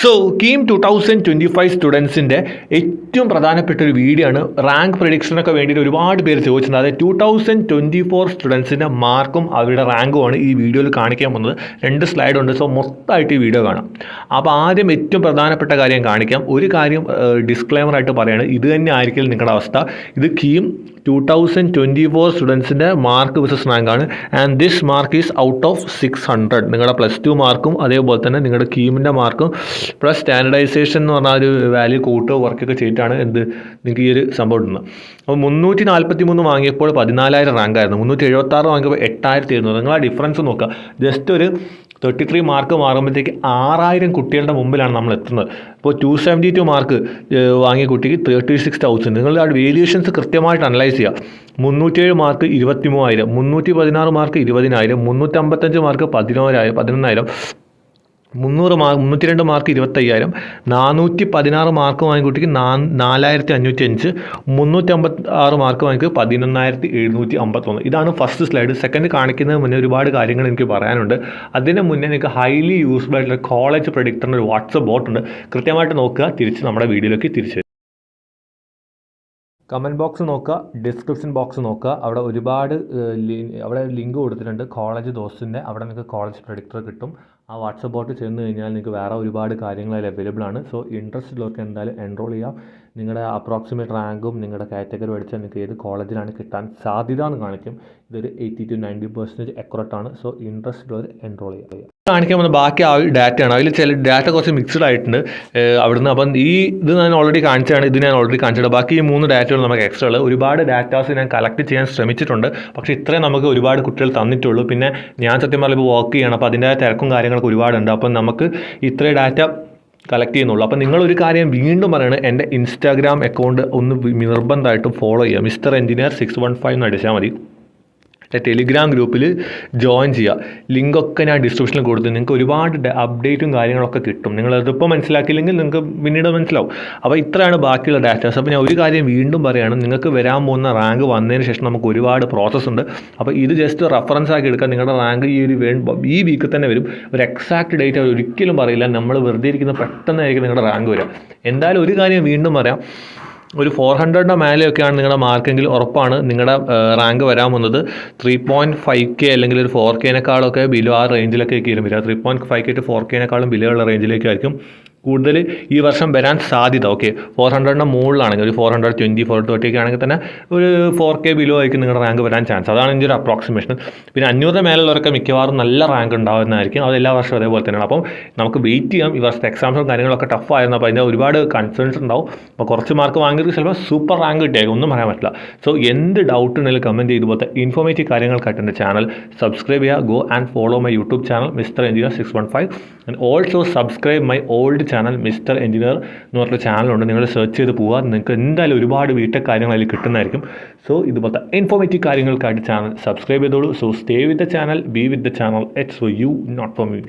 So KEAM 2025 സ്റ്റുഡൻസിൻ്റെ ഏറ്റവും പ്രധാനപ്പെട്ട ഒരു വീഡിയോ ആണ്. റാങ്ക് പ്രഡിക്ഷനൊക്കെ വേണ്ടിയിട്ട് ഒരുപാട് പേര് ചോദിച്ചിട്ടുണ്ട്. അതായത് 2024 സ്റ്റുഡൻസിൻ്റെ മാർക്കും അവരുടെ റാങ്കുമാണ് ഈ വീഡിയോയിൽ കാണിക്കാൻ പോകുന്നത്. 2 സ്ലൈഡ് ഉണ്ട്. സോ മൊത്തമായിട്ട് ഈ വീഡിയോ കാണാം. അപ്പോൾ ആദ്യം ഏറ്റവും പ്രധാനപ്പെട്ട കാര്യം കാണിക്കാം. ഒരു കാര്യം ഡിസ്ക്ലെയിമറായിട്ട് പറയുകയാണ്, ഇത് തന്നെ ആയിരിക്കും നിങ്ങളുടെ അവസ്ഥ. ഇത് കീം 2024 സ്റ്റുഡൻസിൻ്റെ മാർക്ക് വിസസ് റാങ്കാണ്. And this mark is out of 600. നിങ്ങളുടെ +2 മാർക്കും അതേപോലെ തന്നെ നിങ്ങളുടെ കീമിൻ്റെ മാർക്കും പ്ലസ് സ്റ്റാൻഡർഡൈസേഷൻ എന്ന് പറഞ്ഞാൽ ഒരു വാല്യൂ കൂട്ടുകയോ വർക്കൊക്കെ ചെയ്തിട്ടാണ് നിങ്ങൾക്ക് ഈ ഒരു സംഭവം ഇടുന്നത്. അപ്പോൾ 343 വാങ്ങിയപ്പോൾ 14,000 റാങ്കായിരുന്നു. 376 വാങ്ങിയപ്പോൾ 8,000 നിങ്ങൾ ആ ഡിഫറൻസ് നോക്കുക. ജസ്റ്റ് ഒരു 33 മാർക്ക് മാറുമ്പോഴത്തേക്ക് 6,000 കുട്ടികളുടെ മുമ്പിലാണ് നമ്മൾ എത്തുന്നത്. ഇപ്പോൾ 272 മാർക്ക് വാങ്ങിയ കുട്ടിക്ക് 36,000. നിങ്ങൾ ആ വേരിയേഷൻസ് കൃത്യമായിട്ട് അനലൈസ് ചെയ്യുക. 307 mark 23,000, 316 mark 20,000, 355 mark 11,000, 302 mark 25,000, 416 mark വാങ്ങിയ കുട്ടിക്ക് 4,505, 356 മാർക്ക് വാങ്ങിക്ക് 11,751. ഇതാണ് ഫസ്റ്റ് സ്ലൈഡ്. സെക്കൻഡ് കാണിക്കുന്നതിന് മുന്നേ ഒരുപാട് കാര്യങ്ങൾ എനിക്ക് പറയാനുണ്ട്. അതിന് മുന്നേ നിങ്ങൾക്ക് ഹൈലി യൂസ്ഫുൾ ആയിട്ടുള്ള കോളേജ് പ്രഡിക്ടറിൻ്റെ ഒരു വാട്സപ്പ് ബോട്ട് ഉണ്ട്. കൃത്യമായിട്ട് നോക്കുക. തിരിച്ച് നമ്മുടെ വീഡിയോയിലേക്ക് തിരിച്ചു. കമൻറ്റ് ബോക്സ് നോക്കുക, ഡിസ്ക്രിപ്ഷൻ ബോക്സ് നോക്കുക. അവിടെ ഒരുപാട് അവിടെ ലിങ്ക് കൊടുത്തിട്ടുണ്ട് കോളേജ് ദോസ്തിൻ്റെ. അവിടെ നിങ്ങൾക്ക് കോളേജ് പ്രഡിക്ടർ കിട്ടും. ആ വാട്സപ്പ് ബോട്ട് ചെന്ന് കഴിഞ്ഞാൽ നിങ്ങൾക്ക് വേറെ ഒരുപാട് കാര്യങ്ങൾ അതിൽ അവൈലബിൾ ആണ്. സോ ഇൻട്രസ്റ്റ് ഉള്ളവർക്ക് എന്തായാലും എൻറോൾ ചെയ്യാം. നിങ്ങളുടെ അപ്രോക്സിമേറ്റ് റാങ്കും നിങ്ങളുടെ കാറ്റഗറി പഠിച്ചാൽ നിങ്ങൾക്ക് ഏത് കോളേജിലാണ് കിട്ടാൻ സാധ്യത എന്ന് കാണിക്കും. ഇതൊരു 80 to 90% അക്യുറേറ്റ് ആണ്. സോ ഇൻട്രസ്റ്റ് ഉള്ളവർ എൻറോൾ ചെയ്യുക. കാണിക്കാൻ പോകുന്ന ബാക്കി ആ ഡാറ്റയാണ്. അതിൽ ചില ഡാറ്റ കുറച്ച് മിക്സ്ഡ് ആയിട്ടുണ്ട് അവിടുന്ന്. അപ്പം ഇത് ഞാൻ ഓൾറെഡി കാണിച്ചാണ്. ഇത് ഞാൻ ഓൾറെഡി കാണിച്ചിട്ടുണ്ട്. ബാക്കി ഈ 3 ഡാറ്റകൾ നമുക്ക് എക്സ്ട്രാ ഉള്ളത്. ഒരുപാട് ഡാറ്റാസ് ഞാൻ കളക്ട് ചെയ്യാൻ ശ്രമിച്ചിട്ടുണ്ട്. പക്ഷേ ഇത്രയും നമുക്ക് ഒരുപാട് കുട്ടികൾ തന്നിട്ടുള്ളൂ. പിന്നെ ഞാൻ സത്യം പറഞ്ഞാൽ ഇപ്പോൾ വർക്ക് ചെയ്യണം. അപ്പോൾ അതിൻ്റെ തിരക്കും കാര്യങ്ങളൊക്കെ ഒരുപാടുണ്ട്. അപ്പം നമുക്ക് ഇത്രയും ഡാറ്റ കളക്ട് ചെയ്യുന്നുള്ളൂ. അപ്പോൾ നിങ്ങളൊരു കാര്യം വീണ്ടും പറയണത്, എൻ്റെ ഇൻസ്റ്റാഗ്രാം അക്കൗണ്ട് ഒന്ന് നിർബന്ധമായിട്ടും ഫോളോ ചെയ്യുക. മിസ്റ്റർ എഞ്ചിനീയർ 615 എന്ന് അടിച്ചാൽ മതി. ടെലിഗ്രാം ഗ്രൂപ്പിൽ ജോയിൻ ചെയ്യുക. ലിങ്കൊക്കെ ഞാൻ ഡിസ്ക്രിപ്ഷനിൽ കൊടുത്തു. നിങ്ങൾക്ക് ഒരുപാട് അപ്ഡേറ്റും കാര്യങ്ങളൊക്കെ കിട്ടും. നിങ്ങളതിപ്പോൾ മനസ്സിലാക്കിയില്ലെങ്കിൽ നിങ്ങൾക്ക് പിന്നീട് മനസ്സിലാവും. അപ്പോൾ ഇത്രയാണ് ബാക്കിയുള്ള ഡാറ്റാസ്. അപ്പോൾ ഞാൻ ഒരു കാര്യം വീണ്ടും പറയുകയാണ്, നിങ്ങൾക്ക് വരാൻ പോകുന്ന റാങ്ക് വന്നതിന് ശേഷം നമുക്ക് ഒരുപാട് പ്രോസസ്സ് ഉണ്ട്. അപ്പോൾ ഇത് ജസ്റ്റ് റെഫറൻസ് ആക്കി എടുക്കുക. നിങ്ങളുടെ റാങ്ക് ഈ വീക്കിൽ തന്നെ വരും. ഒരു എക്സാക്ട് ഡേറ്റ് അവർ ഒരിക്കലും പറയില്ല. നമ്മൾ വെറുതെ ഇരിക്കുന്ന പെട്ടെന്നായിരിക്കും നിങ്ങളുടെ റാങ്ക് വരിക. എന്തായാലും ഒരു കാര്യം വീണ്ടും പറയാം, ഒരു 400ൻ്റെ മേലെയൊക്കെയാണ് നിങ്ങളുടെ മാർക്കെങ്കിൽ ഉറപ്പാണ് നിങ്ങളുടെ റാങ്ക് വരാൻ പോകുന്നത്. 3.5K അല്ലെങ്കിൽ ഒരു 4Kനേക്കാളൊക്കെ ബിലോ ആ റേഞ്ചിലൊക്കെ വരും. 3.5K to 4Kനേക്കാളും ബിലോ ഉള്ള റേഞ്ചിലേക്കായിരിക്കും കൂടുതൽ ഈ വർഷം വരാൻ സാധ്യത. ഓക്കെ, 400ൻ്റെ മുകളിലാണെങ്കിൽ ഒരു 420, 430 ഒക്കെ ആണെങ്കിൽ തന്നെ ഒരു 4K ബിലോ ആയിരിക്കും നിങ്ങളുടെ റാങ്ക് വരാൻ ചാൻസ്. അതാണ് എൻ്റെ ഒരു അപ്രോക്സിമേഷൻ. പിന്നെ 500ൻ്റെ മേലുള്ളവരൊക്കെ മിക്കവാറും നല്ല റാങ്ക് ഉണ്ടാകുന്നതായിരിക്കും. അത് എല്ലാ വർഷവും അതേപോലെ തന്നെയാണ്. അപ്പം നമുക്ക് വെയിറ്റ് ചെയ്യാം. ഈ വർഷത്തെ എക്സാംസും കാര്യങ്ങളൊക്കെ ടഫായിരുന്നു. അപ്പോൾ അതിൻ്റെ ഒരുപാട് കൺസേൺസ് ഉണ്ടാവും. അപ്പോൾ കുറച്ച് മാർക്ക് വാങ്ങിയത് ചിലപ്പോൾ സൂപ്പർ റാങ്ക് കിട്ടിയായിരിക്കും, ഒന്നും പറയാൻ പറ്റില്ല. സോ എന്ത് ഡൗട്ട് ഉണ്ടെങ്കിലും കമൻറ്റ് ചെയ്ത് പോലത്തെ ഇൻഫോർമേറ്റീവ് കാര്യങ്ങൾക്കായിട്ട് എൻ്റെ ചാനൽ സബ്സ്ക്രൈബ് ചെയ്യുക. Go and follow my YouTube channel mister engineer 615 and also subscribe my old channel mister engineer എന്ന് പറഞ്ഞ ചാനലുണ്ട്. നിങ്ങൾ സെർച്ച് ചെയ്ത് പോവുക. നിങ്ങൾക്ക് എന്തായാലും ഒരുപാട് വീട്ടിലെ കാര്യങ്ങൾ അതിൽ കിട്ടുന്നതായിരിക്കും. സോ ഇതുപോലത്തെ ഇൻഫോർമേറ്റീവ് കാര്യങ്ങൾക്കായിട്ട് ചാനൽ സബ്സ്ക്രൈബ് ചെയ്തോളൂ. So stay with the channel, be with the channel. It's for you, not for me.